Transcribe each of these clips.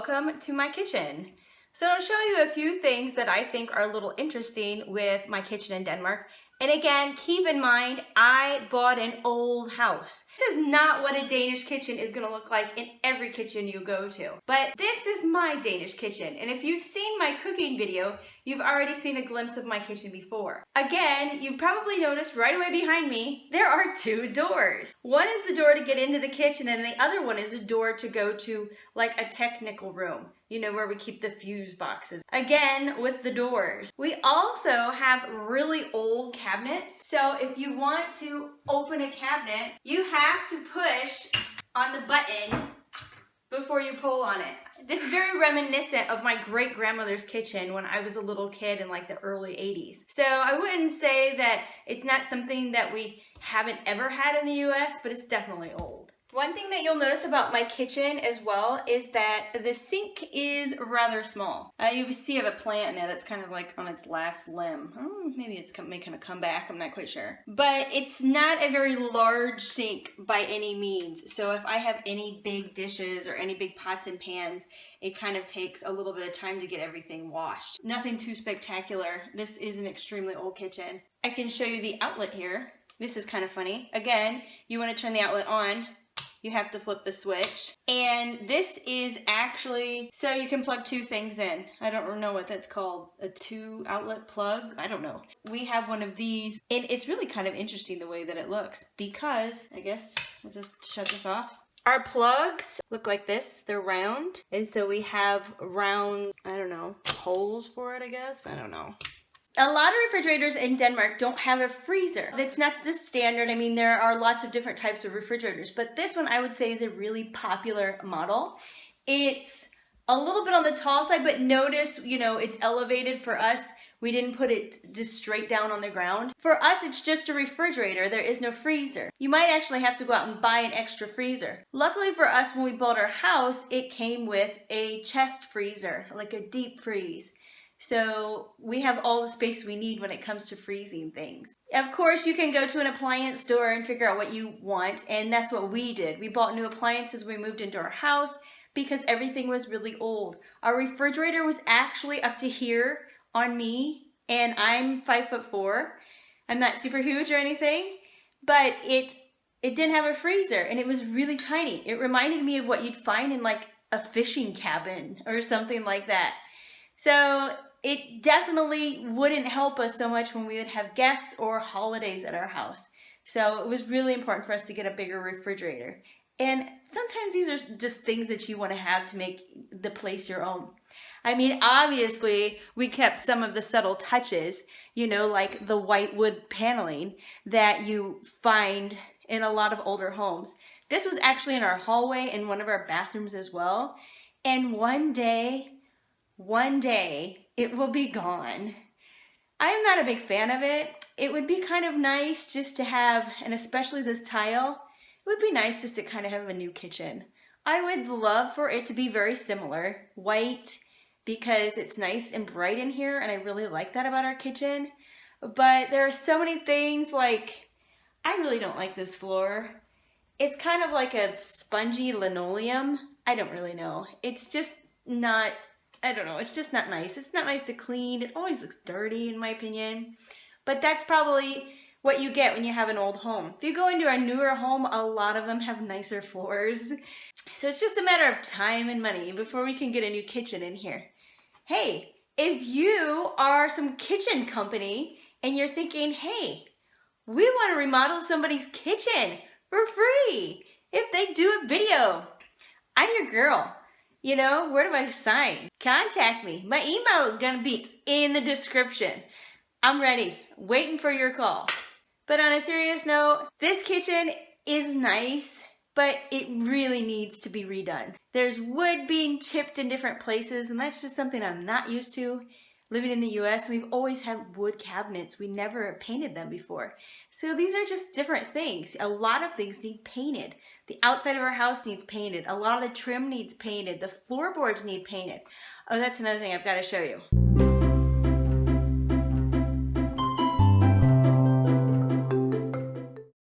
welcome to my kitchen. So I'll show you a few things that I think are a little interesting with my kitchen in Denmark. And again, keep in mind, I bought an old house. This is not what a Danish kitchen is gonna look like in every kitchen you go to. But this is my Danish kitchen. And if you've seen my cooking video, you've already seen a glimpse of my kitchen before. Again, you probably noticed right away behind me, there are two doors. One is the door to get into the kitchen and the other one is a door to go to like a technical room. You know, where we keep the fuse boxes. Again, with the doors. We also have really old cabinets. So if you want to open a cabinet, you have to push on the button before you pull on it. It's very reminiscent of my great-grandmother's kitchen when I was a little kid in like the early 80s. So I wouldn't say that it's not something that we haven't ever had in the US, but it's definitely old. One thing that you'll notice about my kitchen as well is that the sink is rather small. You see I have a plant now that's kind of like on its last limb. Maybe it's may kind of come back, I'm not quite sure. But it's not a very large sink by any means. So if I have any big dishes or any big pots and pans, it kind of takes a little bit of time to get everything washed. Nothing too spectacular. This is an extremely old kitchen. I can show you the outlet here. This is kind of funny. Again, you want to turn the outlet on. You have to flip the switch. And this is actually, so you can plug two things in. I don't know what that's called, a 2-outlet plug? I don't know. We have one of these, and it's really kind of interesting the way that it looks because, I guess, we'll just shut this off. Our plugs look like this, they're round. And so we have round, I don't know, holes for it, I guess? I don't know. A lot of refrigerators in Denmark don't have a freezer. It's not the standard. I mean, there are lots of different types of refrigerators, but this one I would say is a really popular model. It's a little bit on the tall side, but notice, you know, it's elevated for us. We didn't put it just straight down on the ground. For us, it's just a refrigerator. There is no freezer. You might actually have to go out and buy an extra freezer. Luckily for us, when we bought our house, it came with a chest freezer, like a deep freeze. So we have all the space we need when it comes to freezing things. Of course, you can go to an appliance store and figure out what you want, and that's what we did. We bought new appliances when we moved into our house because everything was really old. Our refrigerator was actually up to here on me, and I'm 5'4". I'm not super huge or anything, but it didn't have a freezer, and it was really tiny. It reminded me of what you'd find in like a fishing cabin or something like that. So it definitely wouldn't help us so much when we would have guests or holidays at our house. So it was really important for us to get a bigger refrigerator. And sometimes these are just things that you want to have to make the place your own. I mean, obviously, we kept some of the subtle touches, you know, like the white wood paneling that you find in a lot of older homes. This was actually in our hallway in one of our bathrooms as well. And one day, it will be gone. I am not a big fan of it. It would be kind of nice just to have, and especially this tile, it would be nice just to kind of have a new kitchen. I would love for it to be very similar, white, because it's nice and bright in here, and I really like that about our kitchen. But there are so many things, like, I really don't like this floor. It's kind of like a spongy linoleum. I don't really know. It's just not, I don't know, it's just not nice. It's not nice to clean. It always looks dirty in my opinion. But that's probably what you get when you have an old home. If you go into a newer home, a lot of them have nicer floors. So it's just a matter of time and money before we can get a new kitchen in here. Hey, if you are some kitchen company and you're thinking, hey, we want to remodel somebody's kitchen for free if they do a video, I'm your girl. You know, where do I sign? Contact me. My email is going to be in the description. I'm ready, waiting for your call. But on a serious note, this kitchen is nice, but it really needs to be redone. There's wood being chipped in different places, and that's just something I'm not used to. Living in the US, we've always had wood cabinets. We never painted them before. So these are just different things. A lot of things need painted. The outside of our house needs painted. A lot of the trim needs painted. The floorboards need painted. Oh, that's another thing I've got to show you.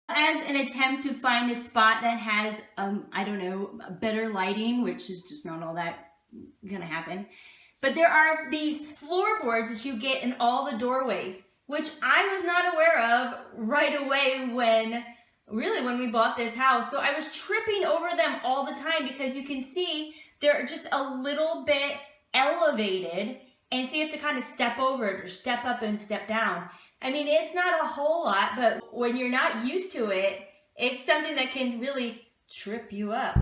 As an attempt to find a spot that has, I don't know, better lighting, which is just not all that gonna happen. But there are these floorboards that you get in all the doorways, which I was not aware of right away when we bought this house. So I was tripping over them all the time because you can see they're just a little bit elevated, and so you have to kind of step over it or step up and step down. I mean, it's not a whole lot, but when you're not used to it, it's something that can really trip you up.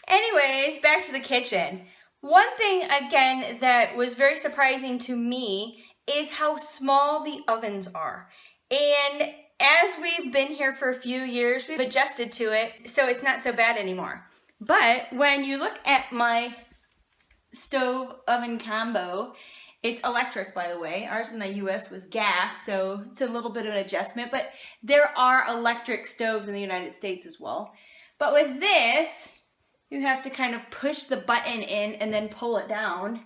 Anyways, back to the kitchen. One thing, again, that was very surprising to me is how small the ovens are. And as we've been here for a few years, we've adjusted to it, so it's not so bad anymore. But when you look at my stove oven combo, it's electric, by the way. Ours in the US was gas, so it's a little bit of an adjustment, but there are electric stoves in the United States as well. But with this, you have to kind of push the button in and then pull it down.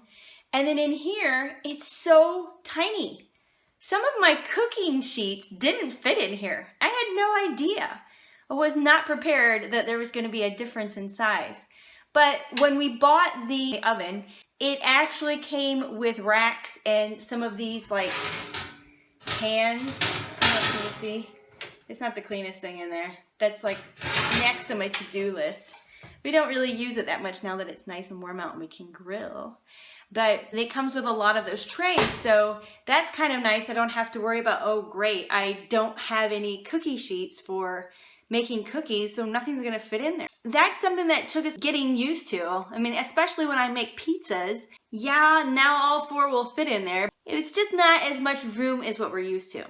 And then in here, it's so tiny. Some of my cooking sheets didn't fit in here. I had no idea. I was not prepared that there was going to be a difference in size. But when we bought the oven, it actually came with racks and some of these like cans. Can you see? It's not the cleanest thing in there. That's like next to my to-do list. We don't really use it that much now that it's nice and warm out and we can grill. But it comes with a lot of those trays, so that's kind of nice. I don't have to worry about, oh great, I don't have any cookie sheets for making cookies, so nothing's gonna fit in there. That's something that took us getting used to. I mean, especially when I make pizzas, yeah, now all four will fit in there. It's just not as much room as what we're used to.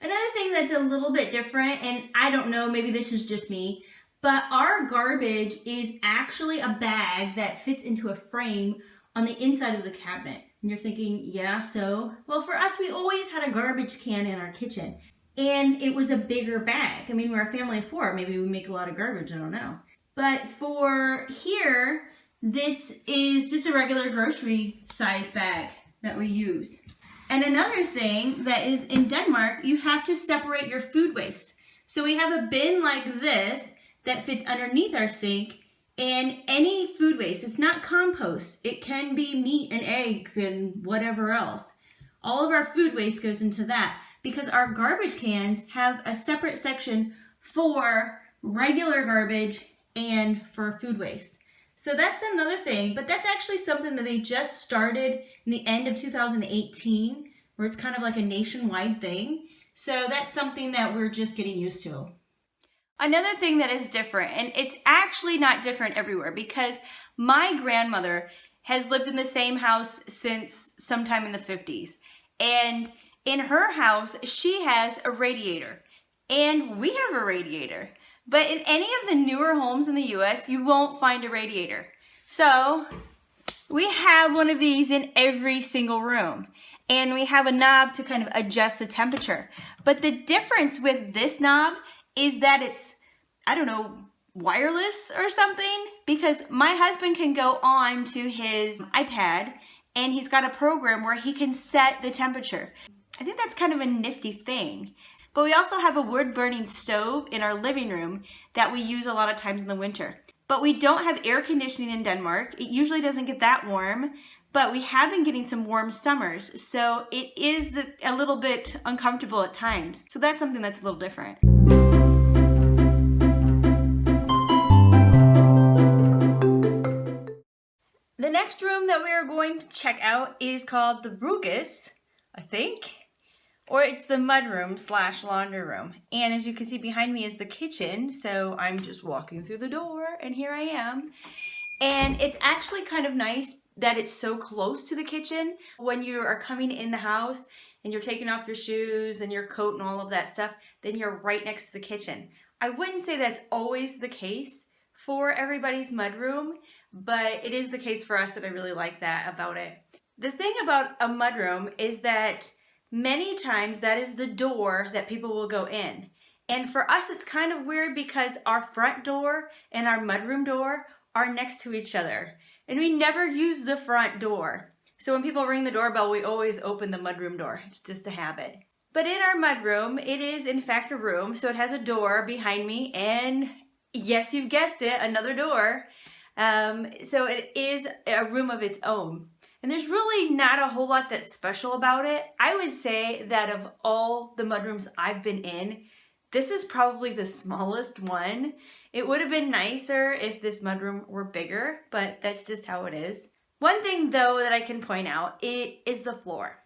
Another thing that's a little bit different, and I don't know, maybe this is just me, but our garbage is actually a bag that fits into a frame on the inside of the cabinet. And you're thinking, yeah, so? Well, for us, we always had a garbage can in our kitchen. And it was a bigger bag. I mean, we're a family of four. Maybe we make a lot of garbage, I don't know. But for here, this is just a regular grocery size bag that we use. And another thing that is in Denmark, you have to separate your food waste. So we have a bin like this that fits underneath our sink, and any food waste, it's not compost, it can be meat and eggs and whatever else. All of our food waste goes into that because our garbage cans have a separate section for regular garbage and for food waste. So that's another thing, but that's actually something that they just started in the end of 2018, where it's kind of like a nationwide thing. So that's something that we're just getting used to. Another thing that is different, and it's actually not different everywhere, because my grandmother has lived in the same house since sometime in the 50s. And in her house, she has a radiator. And we have a radiator. But in any of the newer homes in the US, you won't find a radiator. So we have one of these in every single room. And we have a knob to kind of adjust the temperature. But the difference with this knob is that it's, I don't know, wireless or something, because my husband can go on to his iPad and he's got a program where he can set the temperature. I think that's kind of a nifty thing. But we also have a wood-burning stove in our living room that we use a lot of times in the winter. But we don't have air conditioning in Denmark. It usually doesn't get that warm, but we have been getting some warm summers, so it is a little bit uncomfortable at times. So that's something that's a little different. The next room that we are going to check out is called the Brugus, I think, or it's the mudroom / laundry room. And as you can see behind me is the kitchen, so I'm just walking through the door and here I am. And it's actually kind of nice that it's so close to the kitchen. When you are coming in the house and you're taking off your shoes and your coat and all of that stuff, then you're right next to the kitchen. I wouldn't say that's always the case for everybody's mudroom, but it is the case for us, and I really like that about it. The thing about a mudroom is that many times that is the door that people will go in. And for us, it's kind of weird because our front door and our mudroom door are next to each other. And we never use the front door. So when people ring the doorbell, we always open the mudroom door. It's just a habit. But in our mudroom, it is in fact a room, so it has a door behind me, and yes, you've guessed it, another door. So it is a room of its own. And there's really not a whole lot that's special about it. I would say that of all the mudrooms I've been in, this is probably the smallest one. It would have been nicer if this mudroom were bigger, but that's just how it is. One thing though that I can point out is the floor.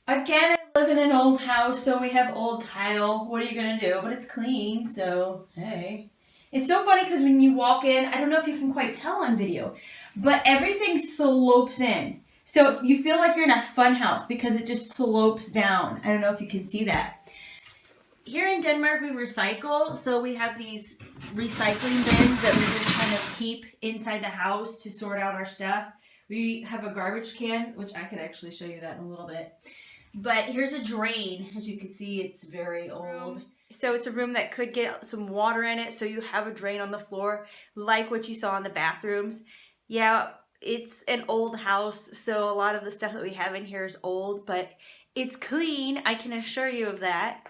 Again, I live in an old house, so we have old tile. What are you gonna do? But it's clean, so hey. It's so funny because when you walk in, I don't know if you can quite tell on video, but everything slopes in. So you feel like you're in a fun house because it just slopes down. I don't know if you can see that. Here in Denmark, we recycle, so we have these recycling bins that we just kind of keep inside the house to sort out our stuff. We have a garbage can, which I could actually show you that in a little bit. But here's a drain. As you can see, it's very old. So it's a room that could get some water in it, so you have a drain on the floor, like what you saw in the bathrooms. Yeah, it's an old house, so a lot of the stuff that we have in here is old, but it's clean, I can assure you of that.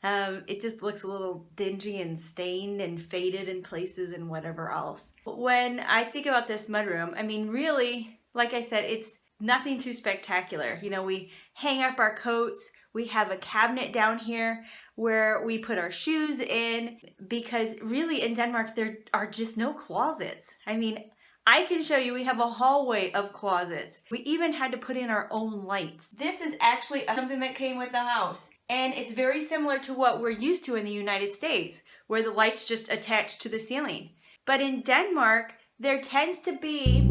It just looks a little dingy and stained and faded in places and whatever else. But when I think about this mudroom, I mean, really, like I said, it's nothing too spectacular. You know, we hang up our coats. We have a cabinet down here where we put our shoes in, because really in Denmark, there are just no closets. I mean, I can show you, we have a hallway of closets. We even had to put in our own lights. This is actually something that came with the house. And it's very similar to what we're used to in the United States, where the lights just attach to the ceiling. But in Denmark, there tends to be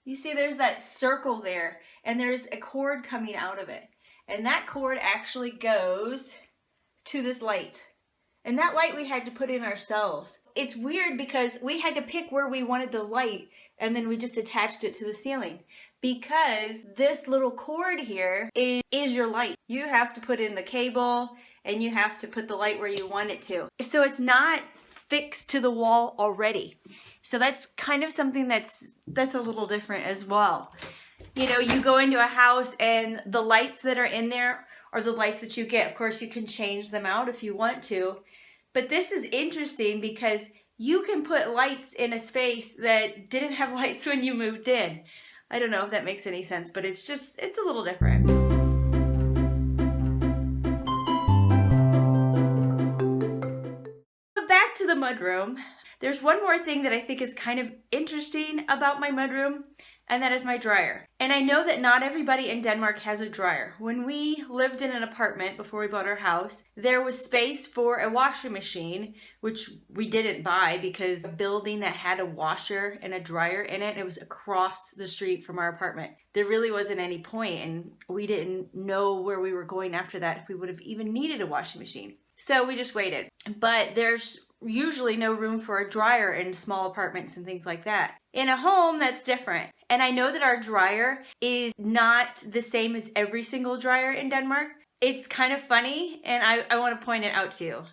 you see there's that circle there, and there's a cord coming out of it. And that cord actually goes to this light. And that light we had to put in ourselves. It's weird because we had to pick where we wanted the light, and then we just attached it to the ceiling. Because this little cord here is your light. You have to put in the cable, and you have to put the light where you want it to. So it's not fixed to the wall already. So that's kind of something that's a little different as well. You know, you go into a house and the lights that are in there are the lights that you get. Of course, you can change them out if you want to. But this is interesting because you can put lights in a space that didn't have lights when you moved in. I don't know if that makes any sense, but it's a little different. Back to the mudroom. There's one more thing that I think is kind of interesting about my mudroom, and that is my dryer. And I know that not everybody in Denmark has a dryer. When we lived in an apartment before we bought our house, there was space for a washing machine, which we didn't buy because a building that had a washer and a dryer in it, it was across the street from our apartment. There really wasn't any point, and we didn't know where we were going after that, if we would have even needed a washing machine. So we just waited. But there's usually no room for a dryer in small apartments and things like that. In a home, that's different. And I know that our dryer is not the same as every single dryer in Denmark. It's kind of funny, and I want to point it out to you.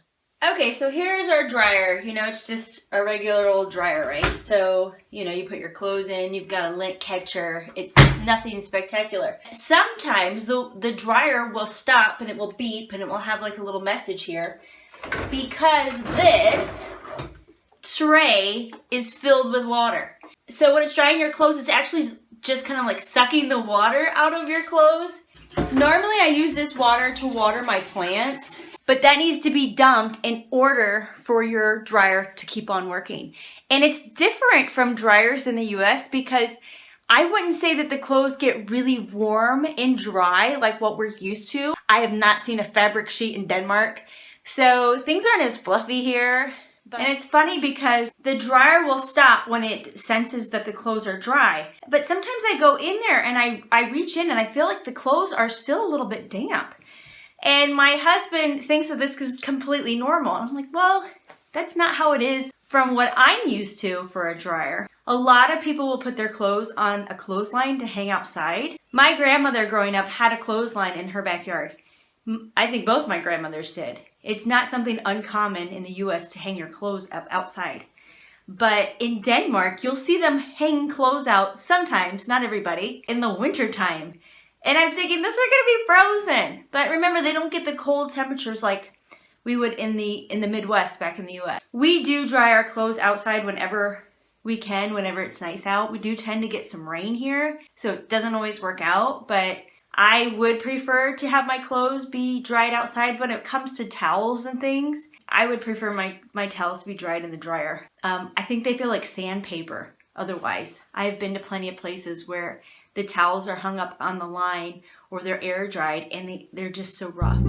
Okay, so here's our dryer. You know, it's just a regular old dryer, right? So, you know, you put your clothes in, you've got a lint catcher. It's nothing spectacular. Sometimes the dryer will stop and it will beep and it will have like a little message here, because this tray is filled with water. So when it's drying your clothes, it's actually just kind of like sucking the water out of your clothes. Normally I use this water to water my plants, but that needs to be dumped in order for your dryer to keep on working. And it's different from dryers in the US because I wouldn't say that the clothes get really warm and dry like what we're used to. I have not seen a fabric sheet in Denmark, so things aren't as fluffy here. And it's funny because the dryer will stop when it senses that the clothes are dry. But sometimes I go in there and I reach in and I feel like the clothes are still a little bit damp. And my husband thinks that this is completely normal. I'm like, well, that's not how it is from what I'm used to for a dryer. A lot of people will put their clothes on a clothesline to hang outside. My grandmother growing up had a clothesline in her backyard. I think both my grandmothers did. It's not something uncommon in the US to hang your clothes up outside. But in Denmark, you'll see them hanging clothes out sometimes, not everybody, in the winter time. And I'm thinking, those are gonna be frozen. But remember, they don't get the cold temperatures like we would in the Midwest back in the US. We do dry our clothes outside whenever we can, whenever it's nice out. We do tend to get some rain here, so it doesn't always work out, but I would prefer to have my clothes be dried outside. When it comes to towels and things, I would prefer my towels to be dried in the dryer. I think they feel like sandpaper otherwise. I've been to plenty of places where the towels are hung up on the line or they're air dried and they're just so rough.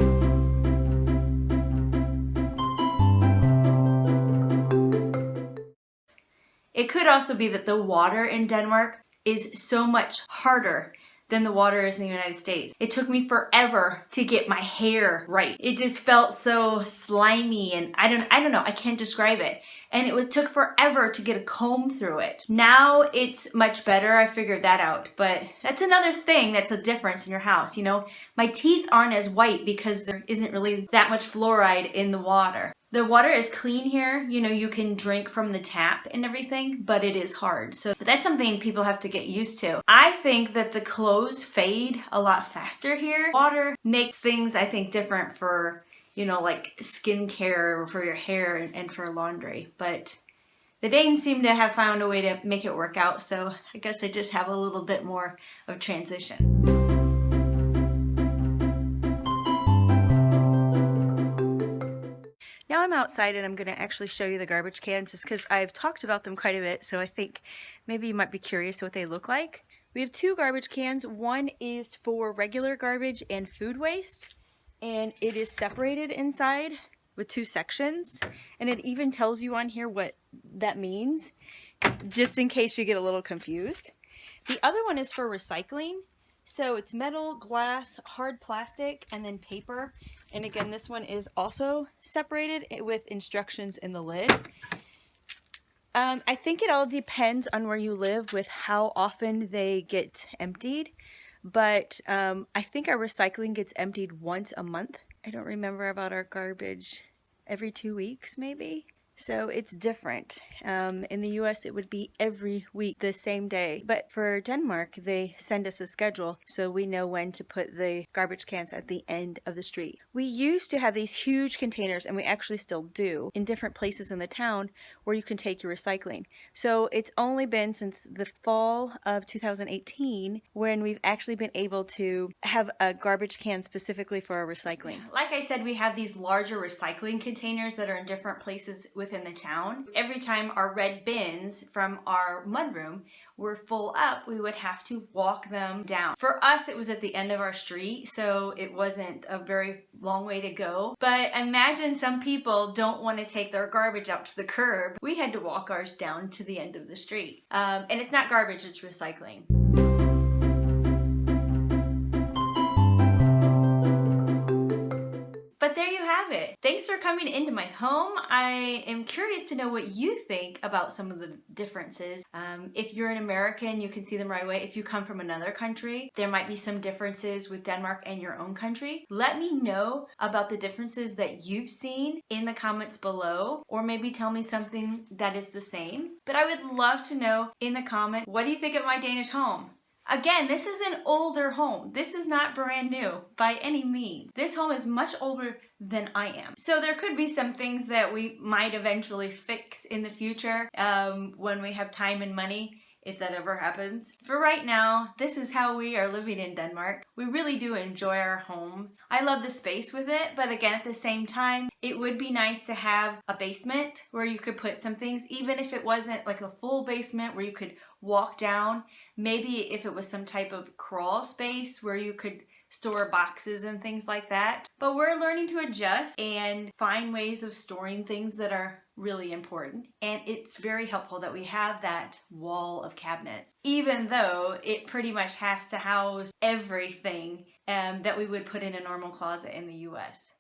It could also be that the water in Denmark is so much harder than the water is in the United States. It took me forever to get my hair right. It just felt so slimy and I don't know, I can't describe it. And it took forever to get a comb through it. Now it's much better, I figured that out. But that's another thing that's a difference in your house, you know? My teeth aren't as white because there isn't really that much fluoride in the water. The water is clean here, you know, you can drink from the tap and everything, but it is hard. So that's something people have to get used to. I think that the clothes fade a lot faster here. Water makes things, I think, different for, you know, like skincare, for your hair and for laundry. But the Danes seem to have found a way to make it work out, so I guess I just have a little bit more of transition. Now I'm outside and I'm going to actually show you the garbage cans just because I've talked about them quite a bit, so I think maybe you might be curious what they look like. We have two garbage cans. One is for regular garbage and food waste, and it is separated inside with two sections, and it even tells you on here what that means, just in case you get a little confused. The other one is for recycling. So it's metal, glass, hard plastic, and then paper. And again, this one is also separated with instructions in the lid. I think it all depends on where you live with how often they get emptied. But I think our recycling gets emptied once a month. I don't remember about our garbage. Every 2 weeks, maybe? So it's different. In the US, it would be every week, the same day. But for Denmark, they send us a schedule so we know when to put the garbage cans at the end of the street. We used to have these huge containers, and we actually still do, in different places in the town where you can take your recycling. So it's only been since the fall of 2018 when we've actually been able to have a garbage can specifically for our recycling. Like I said, we have these larger recycling containers that are in different places within the town. Every time our red bins from our mudroom were full up, we would have to walk them down. For us, it was at the end of our street, so it wasn't a very long way to go. But imagine some people don't want to take their garbage out to the curb. We had to walk ours down to the end of the street. And it's not garbage, it's recycling. But there you have it. Thanks for coming into my home. I am curious to know what you think about some of the differences. If you're an American, you can see them right away. If you come from another country, there might be some differences with Denmark and your own country. Let me know about the differences that you've seen in the comments below, or maybe tell me something that is the same. But I would love to know in the comments, what do you think of my Danish home? Again, this is an older home. This is not brand new by any means. This home is much older than I am. So there could be some things that we might eventually fix in the future when we have time and money, if that ever happens. For right now, this is how we are living in Denmark. We really do enjoy our home. I love the space with it, but again, at the same time, it would be nice to have a basement where you could put some things, even if it wasn't like a full basement where you could walk down. Maybe if it was some type of crawl space where you could store boxes and things like that. But we're learning to adjust and find ways of storing things that are really important. And it's very helpful that we have that wall of cabinets, even though it pretty much has to house everything that we would put in a normal closet in the US.